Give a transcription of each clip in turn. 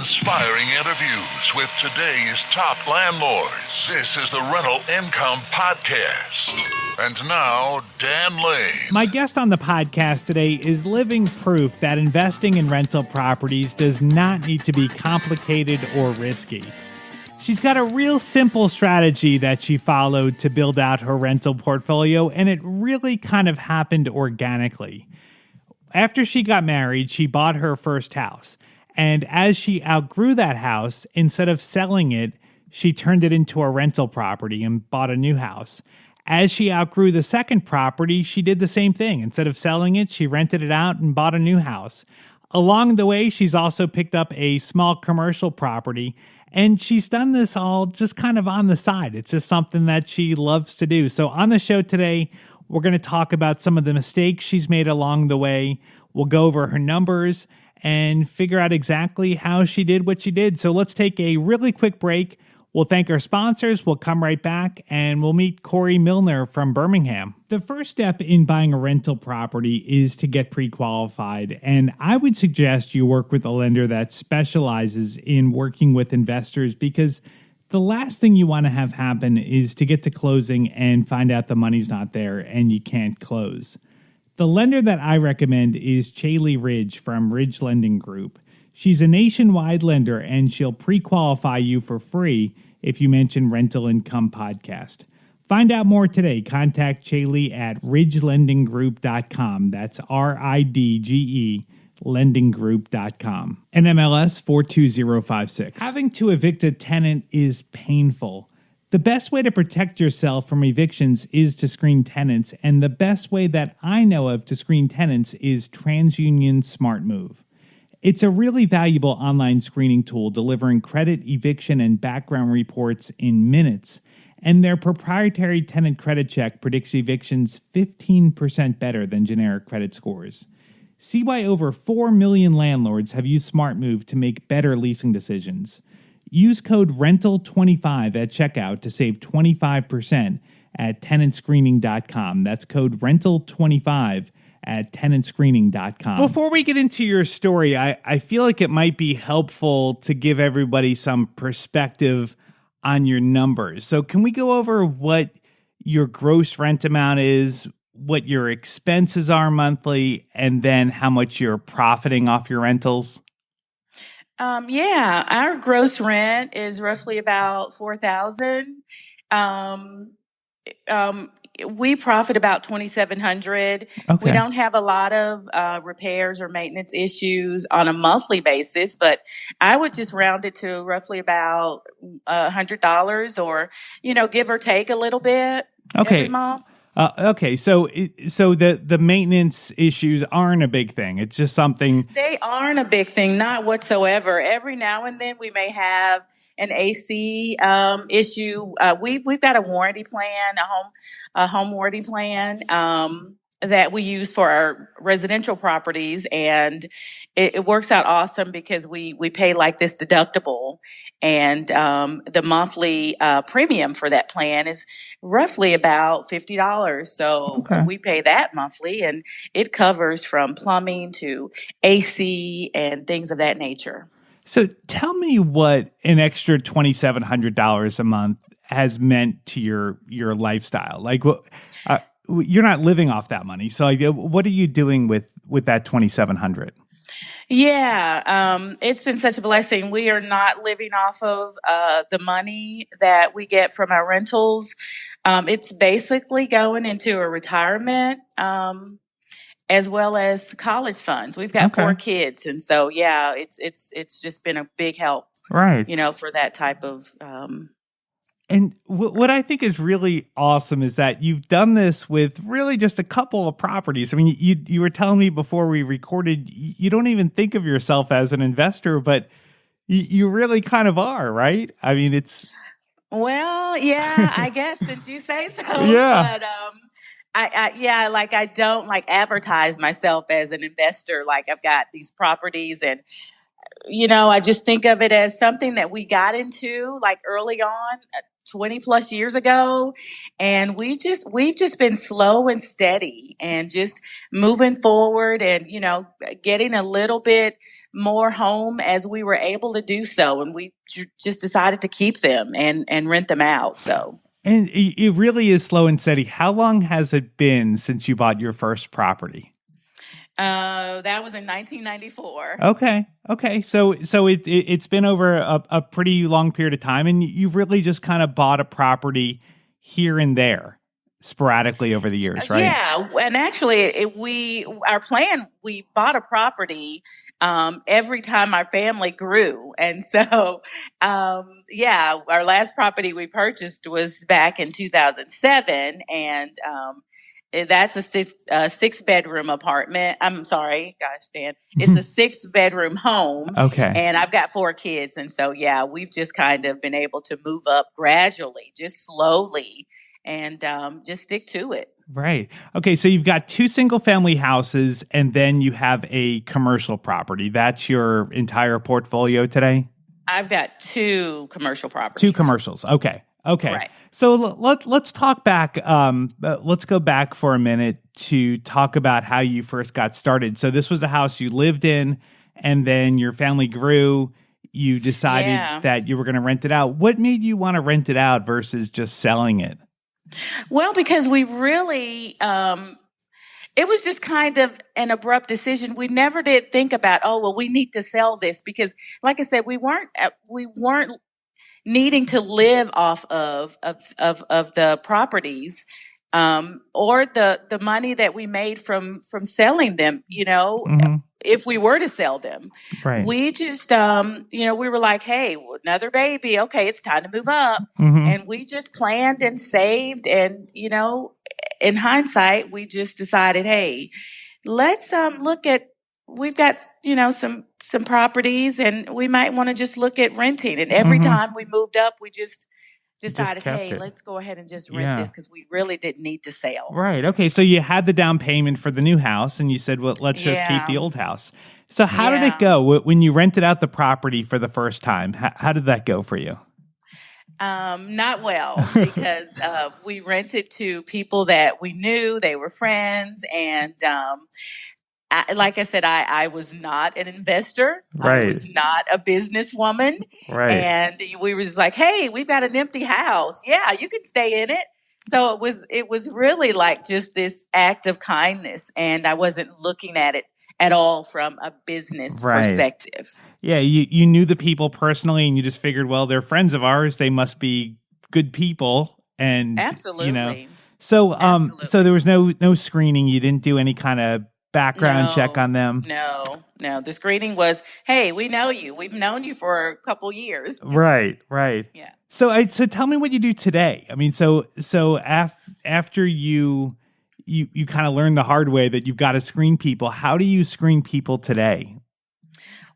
inspiring interviews with today's top landlords. This is the Rental Income Podcast. And now, Dan Lane. My guest on the podcast today is living proof that investing in rental properties does not need to be complicated or risky. She's got a real simple strategy that she followed to build out her rental portfolio, and it really kind of happened organically. After she got married, she bought her first house. And as she outgrew that house, instead of selling it, she turned it into a rental property and bought a new house. As she outgrew the second property, she did the same thing. Instead of selling it, she rented it out and bought a new house. Along the way, she's also picked up a small commercial property, and she's done this all just kind of on the side. It's just something that she loves to do. So on the show today, we're going to talk about some of the mistakes she's made along the way. We'll go over her numbers and figure out exactly how she did what she did. So let's take a really quick break. We'll thank our sponsors. We'll come right back and we'll meet Corey Milner from Birmingham. The first step in buying a rental property is to get pre-qualified. And I would suggest you work with a lender that specializes in working with investors, because the last thing you want to have happen is to get to closing and find out the money's not there and you can't close. The lender that I recommend is Chaley Ridge from Ridge Lending Group. She's a nationwide lender, and she'll pre-qualify you for free if you mention Rental Income Podcast. Find out more today. Contact Chaley at ridgelendinggroup.com. That's RIDGE lendinggroup.com. NMLS 42056. Having to evict a tenant is painful. The best way to protect yourself from evictions is to screen tenants, and the best way that I know of to screen tenants is TransUnion SmartMove. It's a really valuable online screening tool delivering credit, eviction, and background reports in minutes, and their proprietary tenant credit check predicts evictions 15% better than generic credit scores. See why over 4 million landlords have used SmartMove to make better leasing decisions. Use code RENTAL25 at checkout to save 25% at tenantscreening.com. That's code RENTAL25 at tenantscreening.com. Before we get into your story, I feel like it might be helpful to give everybody some perspective on your numbers. So can we go over what your gross rent amount is, what your expenses are monthly, and then how much you're profiting off your rentals? Our gross rent is roughly about $4,000. We profit about $2,700. Okay. We don't have a lot of repairs or maintenance issues on a monthly basis, but I would just round it to roughly about $100, or give or take a little bit every month. Okay, so the maintenance issues aren't a big thing. It's just something. They aren't a big thing, not whatsoever. Every now and then we may have an AC issue. We've got a warranty plan, a home warranty plan that we use for our residential properties, and it works out awesome because we pay like this deductible, and the monthly premium for that plan is roughly about $50. So we pay that monthly, and it covers from plumbing to AC and things of that nature. So tell me what an extra $2,700 a month has meant to your lifestyle. Like, you're not living off that money. So what are you doing with that $2,700? Yeah, it's been such a blessing. We are not living off of the money that we get from our rentals. It's basically going into a retirement as well as college funds. We've got 4 kids, and so it's just been a big help, right? For that type of. And what I think is really awesome is that you've done this with really just a couple of properties. I mean, you were telling me before we recorded, you don't even think of yourself as an investor, but you really kind of are, right? I mean, it's... Well, yeah, I guess since you say so. Yeah. But I don't advertise myself as an investor. Like, I've got these properties, and I just think of it as something that we got into like early on, 20 plus years ago. And we've just been slow and steady and just moving forward and, getting a little bit more home as we were able to do so, and we just decided to keep them and rent them out. So. And it really is slow and steady. How long has it been since you bought your first property? That was in 1994. Okay. So it's been over a pretty long period of time, and you've really just kind of bought a property here and there sporadically over the years, right? Yeah, and actually, our plan, we bought a property every time our family grew, and so our last property we purchased was back in 2007, and that's a six bedroom apartment. I'm sorry, gosh, Dan, it's a 6 bedroom home. Okay, and I've got 4 kids, and so we've just kind of been able to move up gradually, just slowly, and just stick to it. right. Okay, so you've got 2 single family houses, and then you have a commercial property. That's your entire portfolio today? I've got 2 commercial properties. 2 commercials. Okay. Right. So let's talk back. Let's go back for a minute to talk about how you first got started. So this was a house you lived in, and then your family grew. You decided that you were going to rent it out. What made you want to rent it out versus just selling it? Well, because we really, it was just kind of an abrupt decision. We never did think about, we need to sell this, because, like I said, we weren't needing to live off of the properties, or the money that we made from selling them. Mm-hmm. If we were to sell them, Right. we just, we were like, hey, another baby. Okay, it's time to move up. Mm-hmm. And we just planned and saved. And, in hindsight, we just decided, hey, let's look at, we've got, some properties, and we might want to just look at renting. And every time we moved up, we just decided, hey, let's go ahead and just rent this, because we really didn't need to sell. Right. Okay. So you had the down payment for the new house, and you said, well, let's just keep the old house. So how did it go when you rented out the property for the first time? How did that go for you? Not well, because we rented to people that we knew. They were friends, and like I said, I was not an investor. Right. I was not a businesswoman. Right. And we were just like, hey, we've got an empty house. Yeah, you can stay in it. So it was really like just this act of kindness. And I wasn't looking at it at all from a business perspective. Yeah, you knew the people personally, and you just figured, well, they're friends of ours. They must be good people. And absolutely. So so there was no screening. You didn't do any kind of background check on them? No. The screening was, hey, we know you. We've known you for a couple years. Right. Yeah. So tell me what you do today. I mean, so after you kind of learned the hard way that you've got to screen people, how do you screen people today?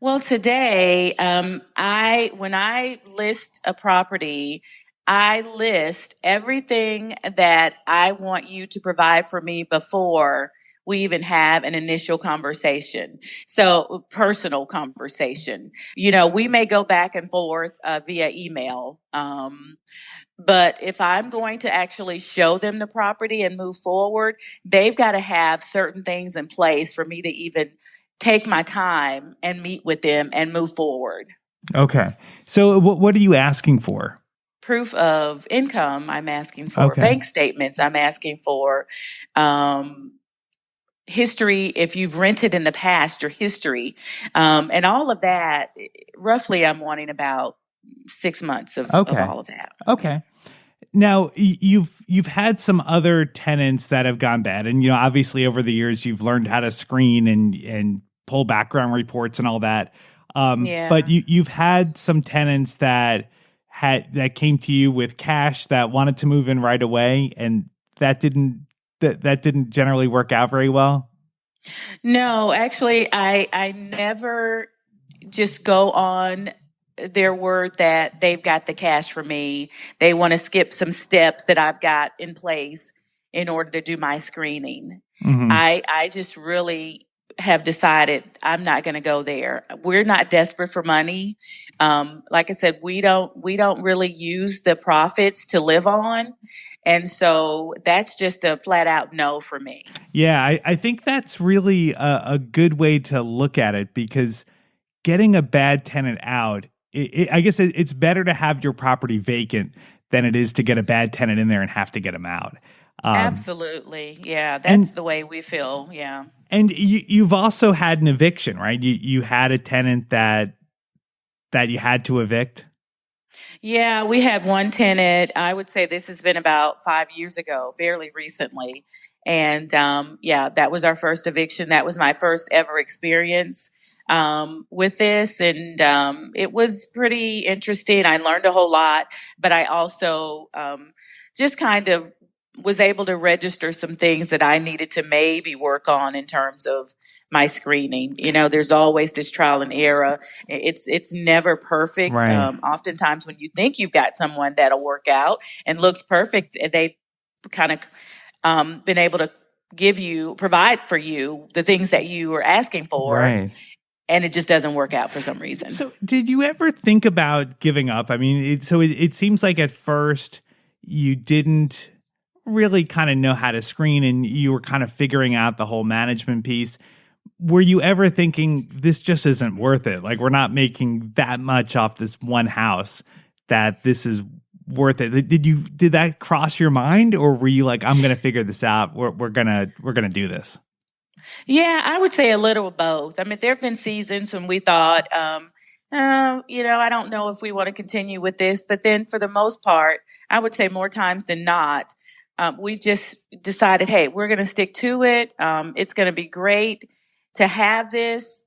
Well, today, when I list a property, I list everything that I want you to provide for me before we even have an initial conversation. So personal conversation. We may go back and forth via email. But if I'm going to actually show them the property and move forward, they've got to have certain things in place for me to even take my time and meet with them and move forward. Okay. So what are you asking for? Proof of income, I'm asking for. Okay. Bank statements, I'm asking for. History, if you've rented in the past, your history, and all of that. Roughly, I'm wanting about 6 months of all of that. Okay. Now you've had some other tenants that have gone bad, and obviously over the years you've learned how to screen and pull background reports and all that. But you've had some tenants that came to you with cash that wanted to move in right away, and that didn't generally work out very well? No, actually, I never just go on their word that they've got the cash for me. They want to skip some steps that I've got in place in order to do my screening. Mm-hmm. I just really have decided I'm not going to go there. We're not desperate for money. Like I said, we don't really use the profits to live on. And so that's just a flat out no for me. Yeah, I think that's really a good way to look at it, because getting a bad tenant out, I guess it's better to have your property vacant than it is to get a bad tenant in there and have to get them out. Absolutely. Yeah, that's And the way we feel. Yeah. and you've also had an eviction, right? You had a tenant that you had to evict. Yeah, we had one tenant. I would say this has been about 5 years ago, fairly recently. And yeah, that was our first eviction. That was my first ever experience with this. And it was pretty interesting. I learned a whole lot, but I also just kind of was able to register some things that I needed to maybe work on in terms of my screening. You know, there's always this trial and error. It's never perfect. Right. Oftentimes when you think you've got someone that'll work out and looks perfect, they kind of been able to provide for you the things that you were asking for. Right. And it just doesn't work out for some reason. So did you ever think about giving up? I mean, it seems like at first you didn't really kind of know how to screen and you were kind of figuring out the whole management piece. Were you ever thinking this just isn't worth it? Like, we're not making that much off this one house that this is worth it. Did that cross your mind, or were you like, I'm going to figure this out. We're going to do this? Yeah, I would say a little of both. I mean, there have been seasons when we thought, I don't know if we want to continue with this. But then for the most part, I would say more times than not, we just decided, hey, we're going to stick to it. It's going to be great to have this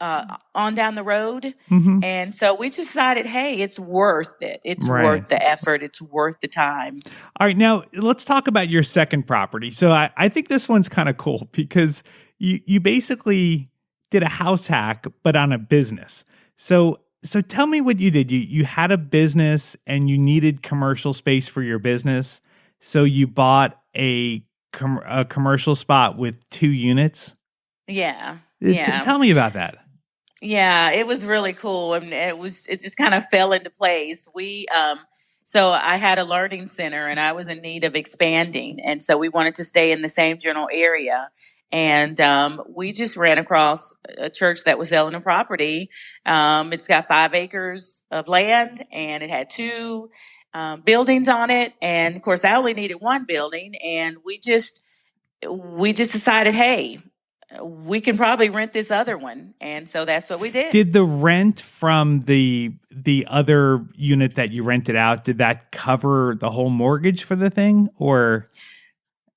on down the road. Mm-hmm. And so we decided, hey, it's worth it. It's Right. worth the effort. It's worth the time. All right, now let's talk about your second property. So I think this one's kind of cool because you basically did a house hack, but on a business. So tell me what you did. You had a business and you needed commercial space for your business. So you bought a commercial spot with 2 units. Yeah. Tell me about that. Yeah, it was really cool. And it just kind of fell into place. So I had a learning center and I was in need of expanding. And so we wanted to stay in the same general area. And we just ran across a church that was selling a property. It's got 5 acres of land and it had 2 buildings on it. And of course, I only needed 1 building. And we just decided, hey, we can probably rent this other one. And so that's what we did. Did the rent from the other unit that you rented out, did that cover the whole mortgage for the thing, or?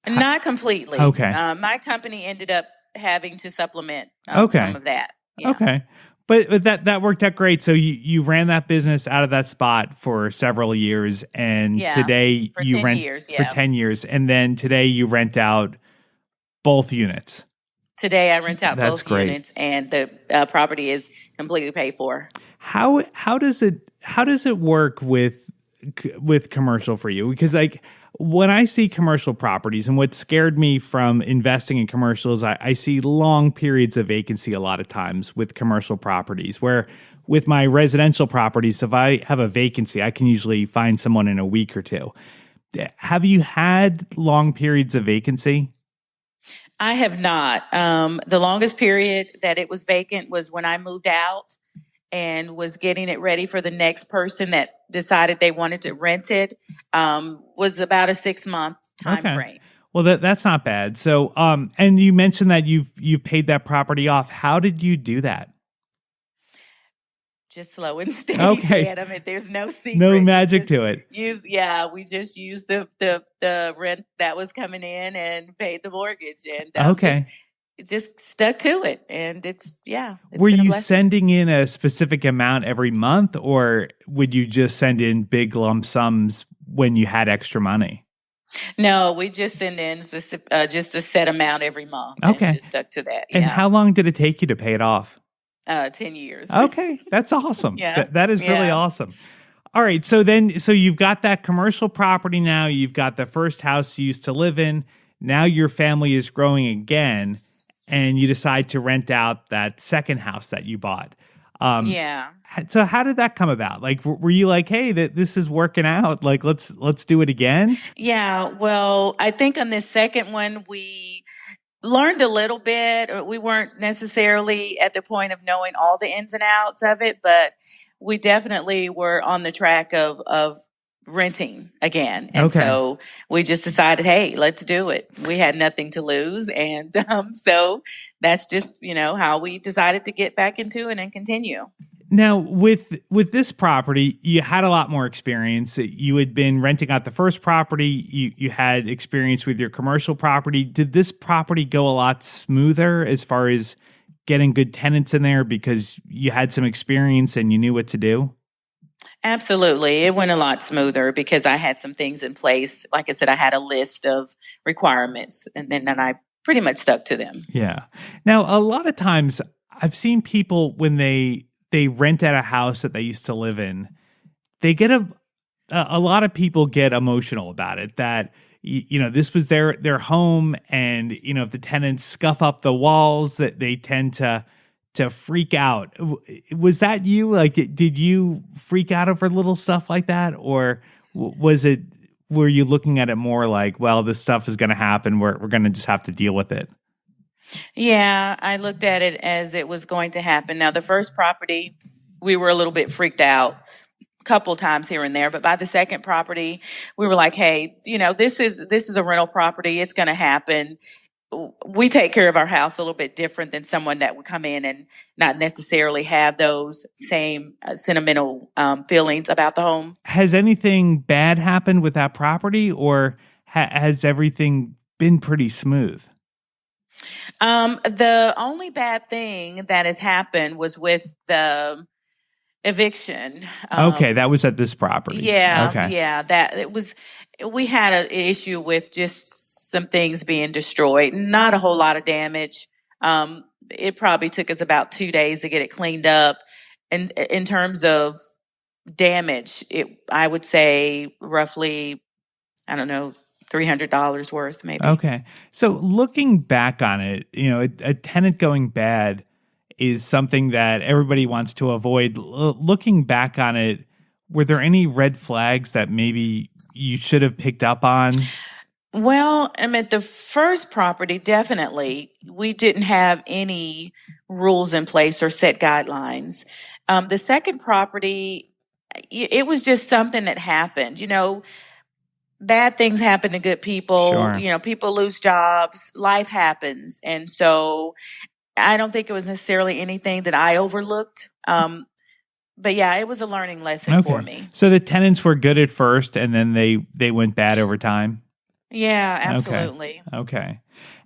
Not completely. Okay. My company ended up having to supplement Okay. some of that. Yeah. Okay. But that worked out great. So you ran that business out of that spot for several years, and Yeah, today for you 10 rent years, for yeah. 10 years, and then today you rent out both units. Today I rent out That's both great. units and the property is completely paid for. How does it work with commercial for you? Because like when I see commercial properties, and what scared me from investing in commercials, I see long periods of vacancy a lot of times with commercial properties, where with my residential properties, if I have a vacancy, I can usually find someone in a week or 2. Have you had long periods of vacancy? I have not. The longest period that it was vacant was when I moved out and was getting it ready for the next person that decided they wanted to rent it. Was about a 6-month time frame. Well, that's not bad. So, and you mentioned that you've paid that property off. How did you do that? Just slow and steady. Okay. Dad. I mean, there's no secret. No magic to it. We just used the rent that was coming in and paid the mortgage, and just stuck to it. And it's Were been a you blessing. sending in a specific amount every month, or would you just send in big lump sums when you had extra money? No, we just send in just a set amount every month. Okay. And just stuck to that. And how long did it take you to pay it off? 10 years. Okay, that's awesome. Yeah. That is really Yeah. awesome. All right, so you've got that commercial property now. You've got the first house you used to live in. Now your family is growing again, and you decide to rent out that second house that you bought. Yeah. So how did that come about? Like, were you like, hey, this is working out. Like, let's do it again? Yeah. Well, I think on this second one, we learned a little bit. We weren't necessarily at the point of knowing all the ins and outs of it, but we definitely were on the track of renting again. And so we just decided, hey, let's do it. We had nothing to lose. And so that's just, how we decided to get back into it and continue. Now, with this property, you had a lot more experience. You had been renting out the first property. You had experience with your commercial property. Did this property go a lot smoother as far as getting good tenants in there because you had some experience and you knew what to do? Absolutely. It went a lot smoother because I had some things in place. Like I said, I had a list of requirements and then I pretty much stuck to them. Yeah. Now, a lot of times I've seen people when they rent out a house that they used to live in, they get a lot of people get emotional about it, that, this was their home. And, if the tenants scuff up the walls, that they tend to freak out. Was that you? Like, did you freak out over little stuff like that? Or were you looking at it more like, well, this stuff is going to happen. We're going to just have to deal with it? Yeah, I looked at it as it was going to happen. Now, the first property, we were a little bit freaked out a couple times here and there, but by the second property, we were like, hey, this is a rental property. It's going to happen. We take care of our house a little bit different than someone that would come in and not necessarily have those same sentimental feelings about the home. Has anything bad happened with that property, or has everything been pretty smooth? The only bad thing that has happened was with the eviction. Okay, that was at this property. Yeah, okay. Yeah. We had an issue with just some things being destroyed. Not a whole lot of damage. It probably took us about 2 days to get it cleaned up. And in terms of damage, I would say roughly, I don't know, $300 worth, maybe. Okay. So looking back on it, a tenant going bad is something that everybody wants to avoid. Looking back on it, were there any red flags that maybe you should have picked up on? Well, the first property, definitely, we didn't have any rules in place or set guidelines. The second property, it was just something that happened. Bad things happen to good people. Sure. People lose jobs. Life happens. And so I don't think it was necessarily anything that I overlooked. But yeah, it was a learning lesson for me. So the tenants were good at first and then they went bad over time? Yeah, absolutely. Okay.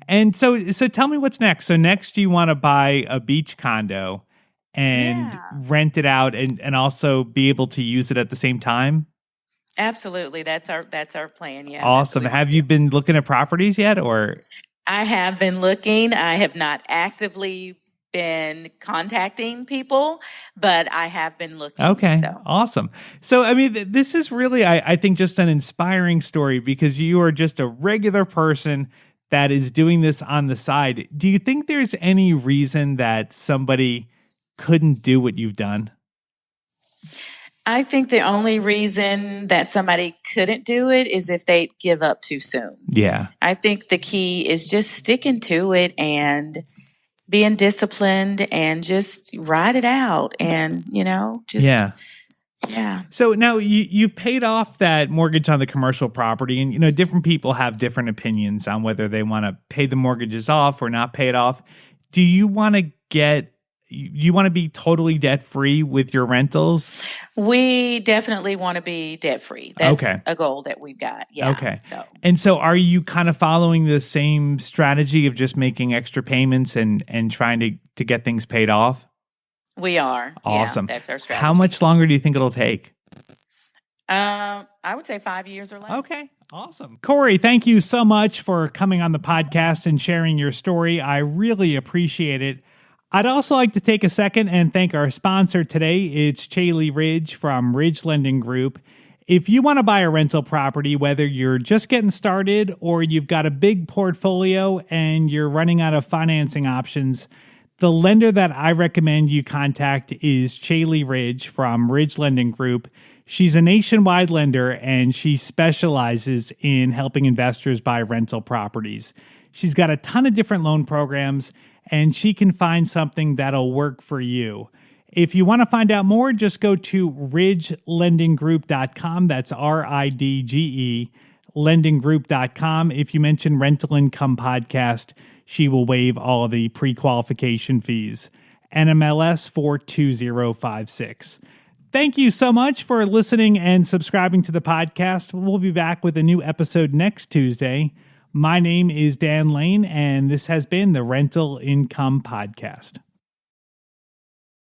And so tell me what's next. So next you want to buy a beach condo and rent it out and also be able to use it at the same time? Absolutely. That's our plan. Yeah. Awesome. Have you been looking at properties yet, or? I have been looking. I have not actively been contacting people, but I have been looking. Okay. Awesome. So, this is really, I think, just an inspiring story because you are just a regular person that is doing this on the side. Do you think there's any reason that somebody couldn't do what you've done? I think the only reason that somebody couldn't do it is if they give up too soon. Yeah. I think the key is just sticking to it and being disciplined and just ride it out and, Yeah. Yeah. So now you've paid off that mortgage on the commercial property, and, different people have different opinions on whether they want to pay the mortgages off or not pay it off. Do you want to you want to be totally debt-free with your rentals? We definitely want to be debt-free. That's a goal that we've got. Yeah. Okay. So are you kind of following the same strategy of just making extra payments and trying to get things paid off? We are. Awesome. Yeah, that's our strategy. How much longer do you think it'll take? I would say 5 years or less. Okay. Awesome. Corey, thank you so much for coming on the podcast and sharing your story. I really appreciate it. I'd also like to take a second and thank our sponsor today. It's Chaley Ridge from Ridge Lending Group. If you want to buy a rental property, whether you're just getting started or you've got a big portfolio and you're running out of financing options, the lender that I recommend you contact is Chaley Ridge from Ridge Lending Group. She's a nationwide lender and she specializes in helping investors buy rental properties. She's got a ton of different loan programs, and she can find something that'll work for you. If you want to find out more, just go to ridgelendinggroup.com. That's RIDGE, lendinggroup.com. If you mention Rental Income Podcast, she will waive all of the pre-qualification fees. NMLS 42056. Thank you so much for listening and subscribing to the podcast. We'll be back with a new episode next Tuesday. My name is Dan Lane, and this has been the Rental Income Podcast.